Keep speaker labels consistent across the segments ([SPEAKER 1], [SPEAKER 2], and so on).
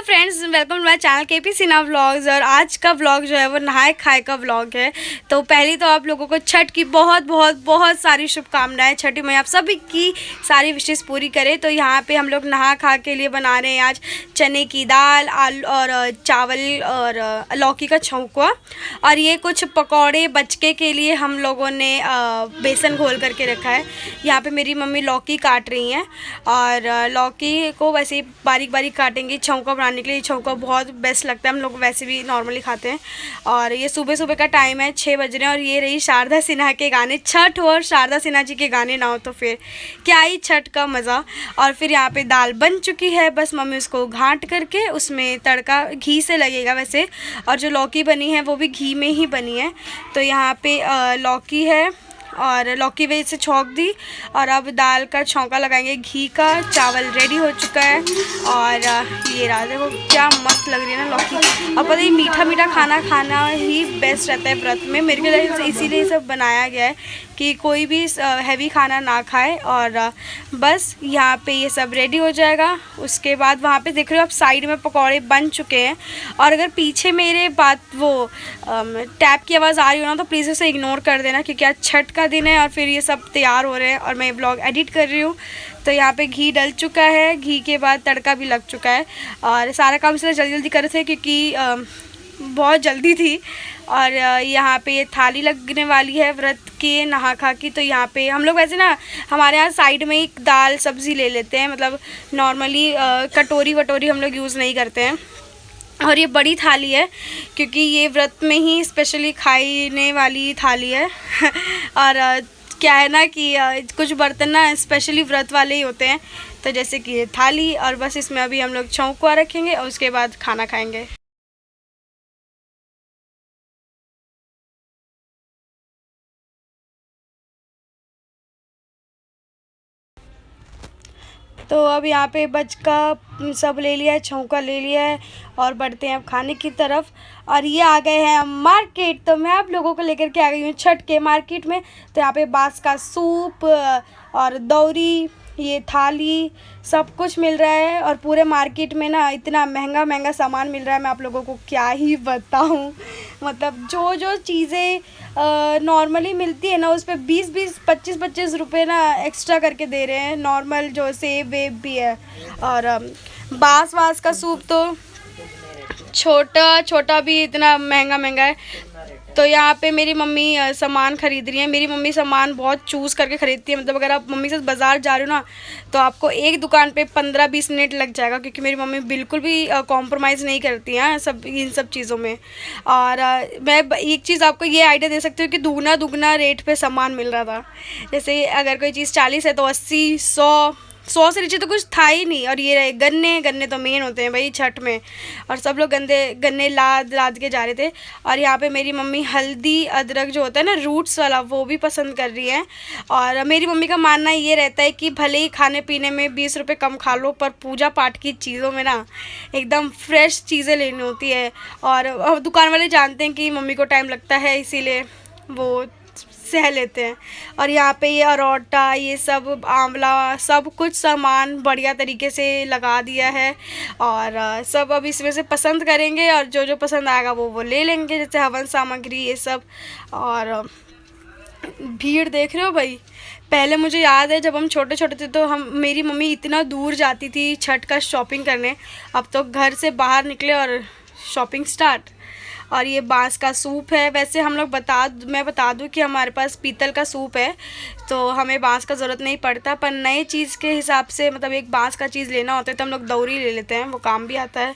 [SPEAKER 1] Friends, welcome to my channel KP Sinha vlogs. और आज का व्लॉग जो है वो नहाए खाए का व्लॉग है। तो पहले तो आप लोगों को छठ की बहुत बहुत बहुत सारी शुभकामनाएं। छठी मैया आप सभी की सारी विशेष पूरी करे। तो यहाँ पे हम लोग नहा खा के लिए बना रहे हैं आज चने की दाल, आलू और चावल और लौकी का छौंका। और ये कुछ पकौड़े बचके के लिए हम लोगों ने बेसन घोल करके रखा है। यहाँ पे मेरी मम्मी लौकी काट रही हैं और लौकी को वैसे ही बारीक बारीक काटेंगी छौंका बनाने के लिए। छौंका बहुत बेस्ट लगता है, हम लोग वैसे भी नॉर्मली खाते हैं। और ये सुबह सुबह का टाइम है, 6 बज रहे हैं। और ये रही शारदा सिन्हा के गाने। छठ हो और शारदा सिन्हा जी के गाने ना हो तो फिर क्या ही छठ का मज़ा। और फिर यहाँ पे दाल बन चुकी है, बस मम्मी उसको घाट करके उसमें तड़का घी से लगेगा वैसे। और जो लौकी बनी है वो भी घी में ही बनी है। तो यहाँ पे लौकी है और लौकी वजह से छौंक दी और अब दाल का छौंका लगाएंगे घी का। चावल रेडी हो चुका है और ये रहा, देखो क्या मस्त लग रही है ना लौकी। और पता ही मीठा मीठा खाना खाना ही बेस्ट रहता है व्रत में। मेरे को इसीलिए सब बनाया गया है कि कोई भी हैवी खाना ना खाए। और बस यहाँ पे ये सब रेडी हो जाएगा। उसके बाद वहाँ पे देख रहे हो आप साइड में पकौड़े बन चुके हैं। और अगर पीछे मेरे बात वो टैप की आवाज़ आ रही हो ना तो प्लीज़ उसे इग्नोर कर देना, क्योंकि आज छठ का दिन है और फिर ये सब तैयार हो रहे हैं और मैं ब्लॉग एडिट कर रही हूँ। तो यहाँ पे घी डल चुका है, घी के बाद तड़का भी लग चुका है। और सारा काम इसलिए जल्दी जल्दी कर रहे थे क्योंकि बहुत जल्दी थी। और यहाँ पे ये थाली लगने वाली है व्रत के नहा खा की। तो यहाँ पे हम लोग वैसे ना हमारे यहाँ साइड में एक दाल सब्ज़ी ले लेते हैं, मतलब नॉर्मली कटोरी वटोरी हम लोग यूज़ नहीं करते हैं। और ये बड़ी थाली है क्योंकि ये व्रत में ही स्पेशली खाने वाली थाली है। और क्या है ना कि कुछ बर्तन ना स्पेशली व्रत वाले ही होते हैं। तो जैसे कि ये थाली, और बस इसमें अभी हम लोग छौंका रखेंगे और उसके बाद खाना खाएंगे। तो अब यहाँ पे बच का सब ले लिया है, छौंका ले लिया है और बढ़ते हैं अब खाने की तरफ। और ये आ गए हैं हम मार्केट। तो मैं आप लोगों को लेकर के आ गई हूँ छठ के मार्केट में। तो यहाँ पे बांस का सूप और दौरी, ये थाली, सब कुछ मिल रहा है। और पूरे मार्केट में ना इतना महंगा महंगा सामान मिल रहा है, मैं आप लोगों को क्या ही बताऊँ। मतलब जो जो चीज़ें नॉर्मली मिलती है ना उस पर 20-20, 25-25 रुपये ना एक्स्ट्रा करके दे रहे हैं। नॉर्मल जो सेब वेब भी है। और बांस वास का सूप तो छोटा छोटा भी इतना महंगा महंगा है। तो यहाँ पे मेरी मम्मी सामान ख़रीद रही है। मेरी मम्मी सामान बहुत चूज़ करके ख़रीदती है। मतलब अगर आप मम्मी से बाज़ार जा रहे हो ना तो आपको एक दुकान पे 15-20 मिनट लग जाएगा, क्योंकि मेरी मम्मी बिल्कुल भी कॉम्प्रोमाइज़ नहीं करती हैं इन सब चीज़ों में। और मैं एक चीज़ आपको ये आइडिया दे सकती हूँ कि दुगना दुगना रेट पे सामान मिल रहा था। जैसे अगर कोई चीज़ 40 है तो 80, 100 से नीचे तो कुछ था ही नहीं। और ये रहे गन्ने, गन्ने तो मेन होते हैं भाई छठ में। और सब लोग गन्ने लाद लाद के जा रहे थे। और यहाँ पे मेरी मम्मी हल्दी अदरक जो होता है ना रूट्स वाला, वो भी पसंद कर रही है। और मेरी मम्मी का मानना ये रहता है कि भले ही खाने पीने में 20 रुपये कम खा लो, पर पूजा पाठ की चीज़ों में ना एकदम फ्रेश चीज़ें लेनी होती है। और दुकान वाले जानते हैं कि मम्मी को टाइम लगता है, इसीलिए वो सह लेते हैं। और यहाँ पे ये अरोटा, ये सब आंवला, सब कुछ सामान बढ़िया तरीके से लगा दिया है। और सब अब इसमें से पसंद करेंगे और जो जो पसंद आएगा वो ले लेंगे, जैसे हवन सामग्री ये सब। और भीड़ देख रहे हो भाई। पहले मुझे याद है जब हम छोटे छोटे थे तो मेरी मम्मी इतना दूर जाती थी छठ का शॉपिंग करने। अब तो घर से बाहर निकले और शॉपिंग स्टार्ट। और ये बांस का सूप है। वैसे हम लोग मैं बता दूं कि हमारे पास पीतल का सूप है, तो हमें बांस का ज़रूरत नहीं पड़ता। पर नए चीज़ के हिसाब से, मतलब एक बांस का चीज़ लेना होता है तो हम लोग दौरी ले लेते हैं, वो काम भी आता है।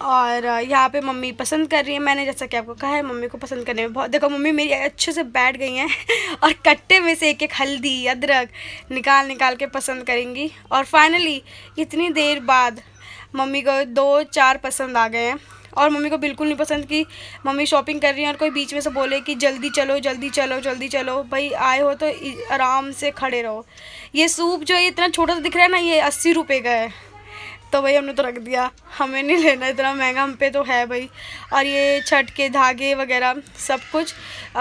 [SPEAKER 1] और यहाँ पे मम्मी पसंद कर रही है। मैंने जैसा कि आपको कहा है मम्मी को पसंद करने में बहुत, देखो मम्मी मेरी अच्छे से बैठ गई हैं और कट्टे में से एक एक हल्दी अदरक निकाल निकाल के पसंद करेंगी। और फाइनली इतनी देर बाद मम्मी को 2-4 पसंद आ गए हैं। और मम्मी को बिल्कुल नहीं पसंद कि मम्मी शॉपिंग कर रही हैं और कोई बीच में से बोले कि जल्दी चलो जल्दी चलो जल्दी चलो। भाई आए हो तो आराम से खड़े रहो। ये सूप जो है इतना छोटा सा दिख रहा है ना, ये 80 रुपये का है। तो भाई हमने तो रख दिया, हमें नहीं लेना, इतना महंगा हम पे तो है भाई। और ये छठ के धागे वगैरह सब कुछ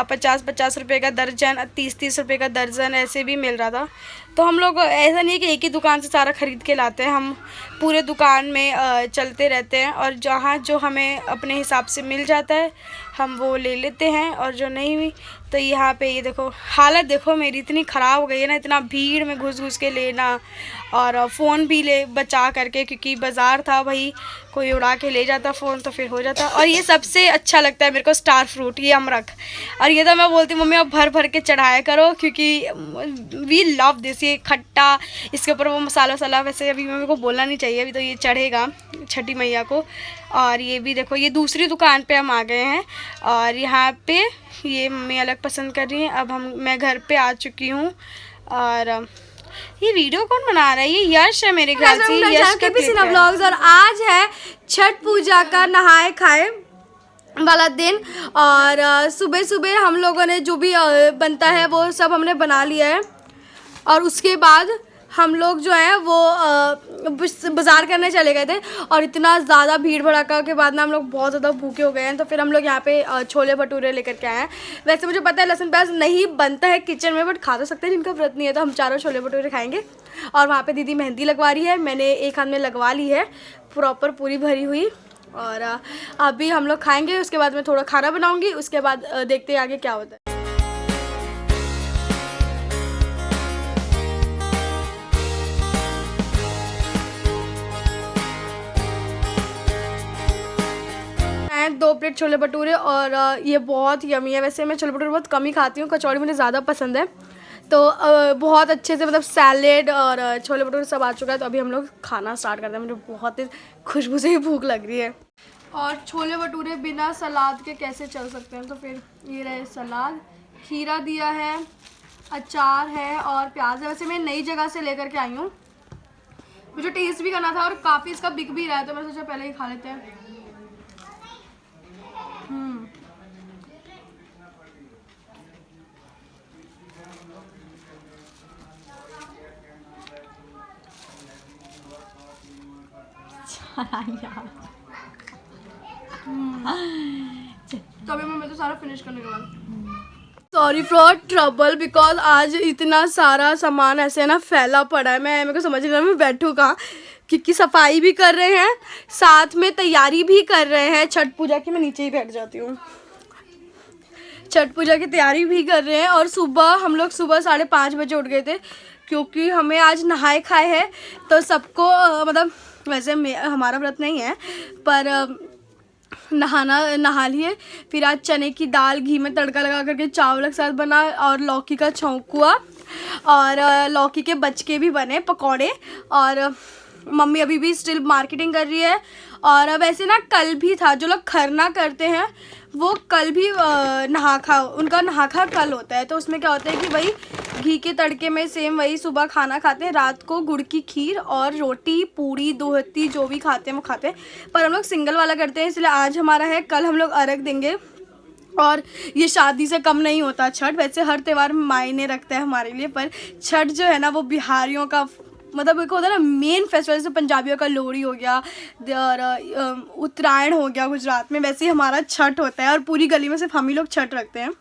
[SPEAKER 1] 50-50 रुपये का दर्जन, 30-30 रुपये का दर्जन ऐसे भी मिल रहा था। तो हम लोग ऐसा नहीं है कि एक ही दुकान से सारा ख़रीद के लाते हैं, हम पूरे दुकान में चलते रहते हैं और जहाँ जो हमें अपने हिसाब से मिल जाता है हम वो ले लेते हैं, और जो नहीं भी तो यहाँ पे ये देखो हालत देखो मेरी इतनी ख़राब हो गई है ना, इतना भीड़ में घुस घुस के लेना, और फ़ोन भी ले बचा करके, क्योंकि बाज़ार था भाई, कोई उड़ा के ले जाता फ़ोन तो फिर हो जाता। और ये सबसे अच्छा लगता है मेरे को स्टार फ्रूट, ये अमरख, और ये तो मैं बोलती मम्मी आप भर भर के चढ़ाया करो, क्योंकि वी लव दिस, ये खट्टा, इसके ऊपर वो मसाला वसाला, वैसे अभी मेरे को बोलना नहीं चाहिए, अभी तो ये चढ़ेगा छठी मैया को। और ये भी देखो ये दूसरी दुकान पे हम आ गए हैं, और यहाँ पे ये मम्मी अलग पसंद कर रही हैं। अब मैं घर पे आ चुकी हूँ, और ये वीडियो कौन बना रहा है? ये यश है मेरे ख्याल से, यश के पीछे व्लॉग्स। और आज है छठ पूजा का नहाए खाए वाला दिन, और सुबह सुबह हम लोगों ने जो भी बनता है वो सब हमने बना लिया है, और उसके बाद हम लोग जो है वो बाज़ार करने चले गए थे, और इतना ज़्यादा भीड़ भड़ाका के बाद ना हम लोग बहुत ज़्यादा भूखे हो गए हैं, तो फिर हम लोग यहाँ पे छोले भटूरे लेकर के आए हैं। वैसे मुझे पता है लहसुन प्याज नहीं बनता है किचन में, बट खा तो सकते हैं, जिनका व्रत नहीं है तो हम चारों छोले भटूरे खाएंगे। और वहाँ पर दीदी मेहंदी लगवा रही है, मैंने एक हाथ में लगवा ली है प्रॉपर पूरी भरी हुई, और अभी हम लोग खाएँगे, उसके बाद मैं थोड़ा खाना बनाऊँगी, उसके बाद देखते हैं आगे क्या होता है। दो प्लेट छोले भटूरे, और ये बहुत यमी है। वैसे मैं छोले भटूरे बहुत कम ही खाती हूँ, कचौड़ी मुझे ज़्यादा पसंद है, तो बहुत अच्छे से मतलब सैलेड और छोले भटूरे सब आ चुका है। तो अभी हम लोग खाना स्टार्ट करते हैं, मुझे बहुत ही खुशबू से ही भूख लग रही है। और छोले भटूरे बिना सलाद के कैसे चल सकते हैं, तो फिर ये रहे सलाद, खीरा दिया है, अचार है और प्याज है। वैसे मैं नई जगह से लेकर के आई हूँ, मुझे टेस्ट भी करना था, और काफ़ी इसका बिक भी रहा है, तो मैं सोचा पहले ही खा लेते हैं। तो अभी मैं तो सारा फिनिश करने के बाद सॉरी फॉर ट्रबल, बिकॉज आज इतना सारा सामान ऐसे ना फैला पड़ा है, मेरे को समझ नहीं रहा मैं बैठूँ कहाँ, क्योंकि सफाई भी कर रहे हैं साथ में तैयारी भी कर रहे हैं छठ पूजा की। मैं नीचे ही बैठ जाती हूँ। छठ पूजा की तैयारी भी कर रहे हैं, और हम लोग सुबह 5:30 बजे उठ गए थे, क्योंकि हमें आज नहाए खाए है। तो सबको मतलब वैसे हमारा व्रत नहीं है, पर नहा लिए। फिर आज चने की दाल घी में तड़का लगा करके चावल के साथ बना, और लौकी का छौंकुआ, और लौकी के बचके भी बने पकौड़े। और मम्मी अभी भी स्टिल मार्केटिंग कर रही है। और वैसे ना कल भी था, जो लोग खरना करते हैं वो कल भी उनका नहा खा कल होता है। तो उसमें क्या होता है कि वही घी के तड़के में सेम वही सुबह खाना खाते हैं, रात को गुड़ की खीर और रोटी पूड़ी दोहती जो भी खाते हैं वो खाते हैं। पर हम लोग सिंगल वाला करते हैं, इसलिए आज हमारा है, कल हम लोग अर्घ देंगे। और ये शादी से कम नहीं होता छठ, वैसे हर त्यौहार मायने रखता है हमारे लिए, पर छठ जो है ना वो बिहारियों का मतलब एक होता है ना मेन फेस्टिवल, जैसे पंजाबियों का लोहड़ी हो गया और उत्तरायण हो गया गुजरात में, वैसे ही हमारा छठ होता है। और पूरी गली में सिर्फ हम ही लोग छठ रखते हैं।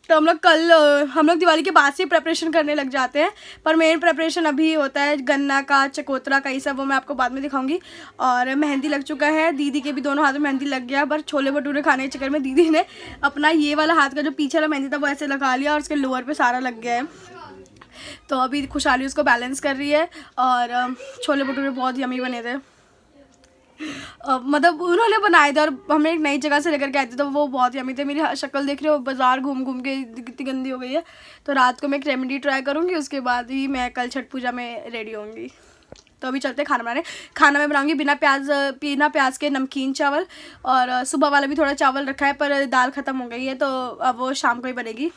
[SPEAKER 1] तो हम लोग दिवाली के बाद से प्रेपरेशन करने लग जाते हैं, पर मेन प्रेपरेशन अभी होता है गन्ना का, चकोतरा का, ये सब वो मैं आपको बाद में दिखाऊंगी। और मेहंदी लग चुका है, दीदी के भी दोनों हाथों में मेहंदी लग गया, पर छोले भटूरे खाने के चक्कर में दीदी ने अपना ये वाला हाथ का जो पीछे वाला मेहंदी था वो ऐसे लगा लिया, और उसके लोअर पे सारा लग गया है। तो अभी खुशहाली उसको बैलेंस कर रही है। और छोले भटूरे बहुत यमी बने थे, मतलब उन्होंने बनाए थे, और हमने एक नई जगह से लेकर के आए थे, तो वो बहुत यमी थे। मेरी शक्ल देख रहे हो, बाज़ार घूम घूम के कितनी गंदी हो गई है। तो रात को मैं एक रेमेडी ट्राई करूँगी, उसके बाद ही मैं कल छठ पूजा में रेडी होंगी। तो अभी चलते हैं खाना बनाने। खाना मैं बनाऊँगी बिना प्याज के नमकीन चावल, और सुबह वाला भी थोड़ा चावल रखा है, पर दाल ख़त्म हो गई है, तो अब वो शाम को ही बनेगी।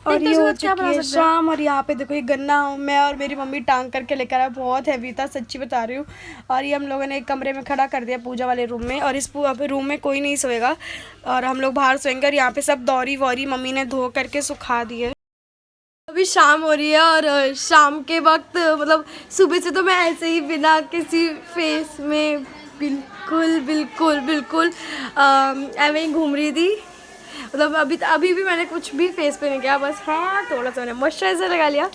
[SPEAKER 1] और ये हो चुकी है शाम। और यहाँ पे देखो ये गन्ना मैं और मेरी मम्मी टांग करके लेकर आए, बहुत हैवी था सच्ची बता रही हूँ। और ये हम लोगों ने एक कमरे में खड़ा कर दिया पूजा वाले रूम में, और इस रूम में कोई नहीं सोएगा, और हम लोग बाहर सोएंगे। और यहाँ पे सब दौरी वौरी मम्मी ने धो करके सुखा दी है। अभी अभी शाम हो रही है और शाम के वक्त मतलब सुबह से तो मैं ऐसे ही बिना किसी फेस में बिल्कुल ऐਵੇਂ ही घूम रही थी। मतलब अभी भी मैंने कुछ भी फेस पे नहीं किया, बस हाँ थोड़ा सा मैंने मॉइस्चराइज़र लगा लिया।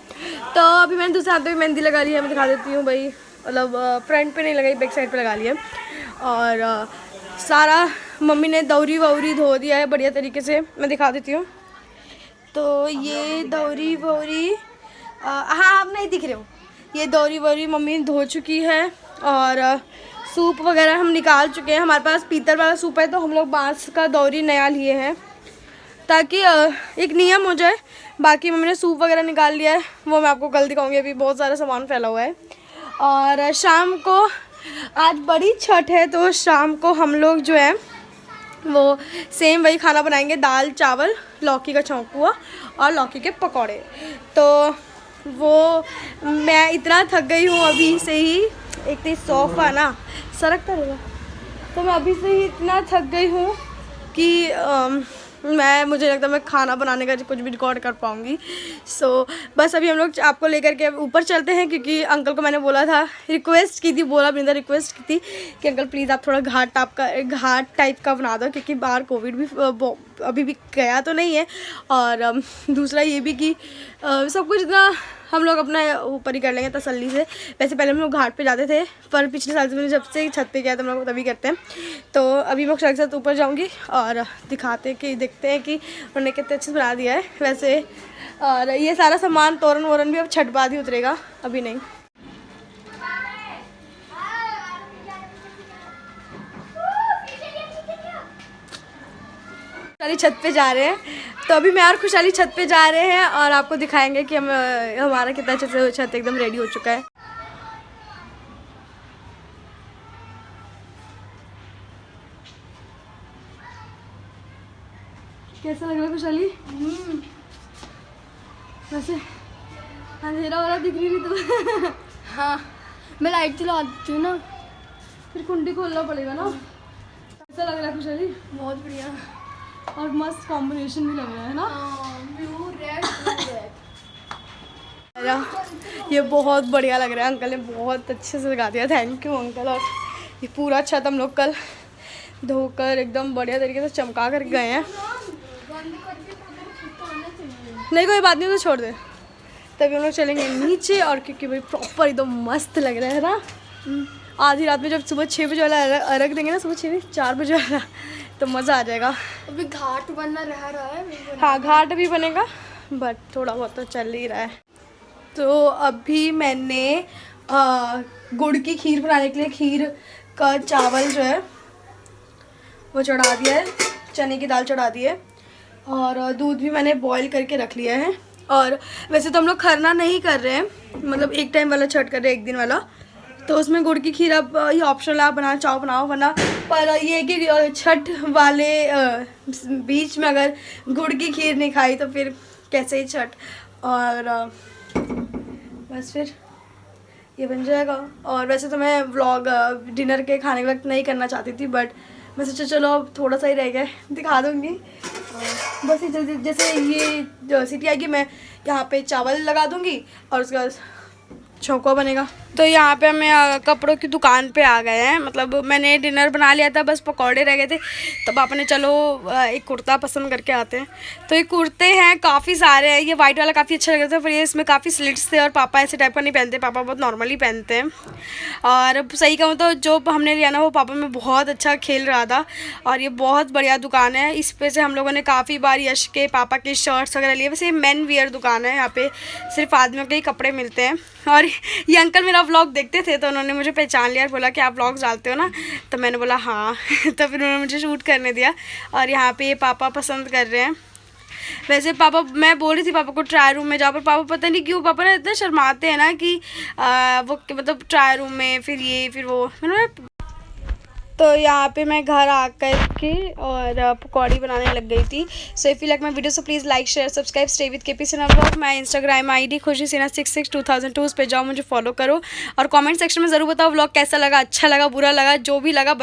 [SPEAKER 1] तो अभी मैंने दूसरे हाथ पे भी मेहंदी लगा ली है, मैं दिखा देती हूँ भाई। मतलब फ्रंट पे नहीं लगाई, बैक साइड पे लगा ली है। और सारा मम्मी ने दौरी वौरी धो दिया है बढ़िया तरीके से, मैं दिखा देती हूँ। तो ये दौरी वौरी हाँ आप नहीं दिख रहे हो, ये दौरी वौरी मम्मी धो चुकी है। और सूप वगैरह हम निकाल चुके हैं। हमारे पास पीतल वाला सूप है तो हम लोग बांस का दौरी नया लिए हैं ताकि एक नियम हो जाए। बाकी मम्मी ने सूप वगैरह निकाल लिया है, वो मैं आपको कल दिखाऊंगी। अभी बहुत सारा सामान फैला हुआ है। और शाम को आज बड़ी छठ है तो शाम को हम लोग जो है वो सेम वही खाना बनाएंगे, दाल चावल, लौकी का छौंकुआ और लौकी के पकौड़े। तो वो मैं इतना थक गई हूँ अभी से ही, एक तो सोफ़ा ना सरकता रहेगा, तो मैं अभी से ही इतना थक गई हूँ कि मुझे लगता है मैं खाना बनाने का कुछ भी रिकॉर्ड कर पाऊँगी। सो बस अभी हम लोग आपको लेकर के ऊपर चलते हैं, क्योंकि अंकल को मैंने बोला था, रिक्वेस्ट की थी, बोला बिंदा रिक्वेस्ट की थी कि अंकल प्लीज़ आप थोड़ा घाट टाइप का बना दो, क्योंकि बाहर कोविड भी अभी भी गया तो नहीं है। और दूसरा ये भी कि सब कुछ इतना हम लोग अपना ऊपर ही कर लेंगे तसल्ली से। वैसे पहले हम लोग घाट पे जाते थे, पर पिछले साल से मैंने जब से छत पे गया तो हम लोग तभी करते हैं। तो अभी मैं अक्षरा के साथ ऊपर जाऊंगी और देखते हैं कि उन्होंने कितने अच्छे से बना दिया है वैसे। और ये सारा सामान तोरण वोरण भी अब छठ बाद ही उतरेगा, अभी नहीं। खुशहाली छत पे जा रहे हैं, तो अभी मैं और खुशहाली छत पे जा रहे हैं और आपको दिखाएंगे कि हमारा कितना अच्छे से छत एकदम रेडी हो चुका है। कैसा लग रहा है खुशहाली? वैसे अंधेरा वाला दिख रही तो हाँ मैं लाइट चला देती हूँ ना, फिर कुंडी खोलना पड़ेगा ना। कैसा लग रहा है खुशहाली? बहुत बढ़िया और मस्त कॉम्बिनेशन भी लग रहा है ना, ब्लू रेड। ये बहुत बढ़िया लग रहा है, अंकल ने बहुत अच्छे से लगा दिया, थैंक यू अंकल। और ये पूरा छत हम लोग कल धोकर एकदम बढ़िया तरीके से चमका कर गए हैं। नहीं कोई बात नहीं, तो छोड़ दे। तभी हम लोग चलेंगे नीचे, और क्योंकि भाई प्रॉपर एकदम मस्त लग रहा है ना। आधी रात में जब सुबह 6 बजे वाला अर्घ देंगे ना, सुबह 4 बजे वाला, तो मज़ा आ जाएगा। अभी घाट बनना रह रहा है। हाँ घाट भी बनेगा, बट थोड़ा बहुत तो चल ही रहा है। तो अभी मैंने गुड़ की खीर बनाने के लिए खीर का चावल जो है वो चढ़ा दिया है, चने की दाल चढ़ा दी है, और दूध भी मैंने बॉईल करके रख लिया है। और वैसे तो हम लोग खरना नहीं कर रहे हैं, मतलब एक टाइम वाला छठ कर रहे हैं, एक दिन वाला। तो उसमें गुड़ की खीर अब ये ऑप्शनल आप बनाना चाहो बनाओ, वरना पर ये है कि छठ वाले बीच में अगर गुड़ की खीर नहीं खाई तो फिर कैसे ही छठ। और बस फिर ये बन जाएगा। और वैसे तो मैं व्लॉग डिनर के खाने के वक्त नहीं करना चाहती थी, बट मैं सोचा चलो अब थोड़ा सा ही रह गया, दिखा दूँगी। बस ये जैसे ये सीटी आएगी मैं यहाँ पे चावल लगा दूँगी और उसके बाद छौंका बनेगा। तो यहाँ पे हमें कपड़ों की दुकान पे आ गए हैं, मतलब मैंने डिनर बना लिया था, बस पकौड़े रह गए थे। तो पापा ने चलो एक कुर्ता पसंद करके आते हैं। तो ये कुर्ते हैं काफ़ी सारे हैं, ये वाइट वाला काफ़ी अच्छा लग रहा था, पर ये इसमें काफ़ी स्लिट्स थे और पापा ऐसे टाइप का नहीं पहनते, पापा बहुत नॉर्मली पहनते हैं। और सही कहूँ तो जो हमने लिया ना वो पापा में बहुत अच्छा खेल रहा था, और ये बहुत बढ़िया दुकान है। इस पे से हम लोगों ने काफ़ी बार यश के पापा के शर्ट्स वगैरह लिए। वैसे ये मेन वियर दुकान है, यहाँ पे सिर्फ आदमियों के ही कपड़े मिलते हैं। और ये अंकल मेरा व्लॉग देखते थे तो उन्होंने मुझे पहचान लिया और बोला कि आप व्लॉग्स डालते हो ना, तो मैंने बोला हाँ। तो फिर उन्होंने मुझे शूट करने दिया। और यहाँ पे ये पापा पसंद कर रहे हैं। वैसे पापा, मैं बोल रही थी पापा को ट्राई रूम में जाओ, पर पापा पता नहीं क्यों पापा ना इतना शर्माते हैं ना कि वो मतलब ट्राई रूम में फिर ये फिर वो। मैंने तो यहाँ पे मैं घर आकर के और पकौड़ी बनाने लग गई थी। So if you like my video so please like share subscribe stay with KP Sinha vlog. मैं इंस्टाग्राम ID खुशी सिन्हा 66 2002 उस पर जाओ, मुझे फॉलो करो और कमेंट सेक्शन में ज़रूर बताओ व्लॉग कैसा लगा, अच्छा लगा, बुरा लगा, जो भी लगा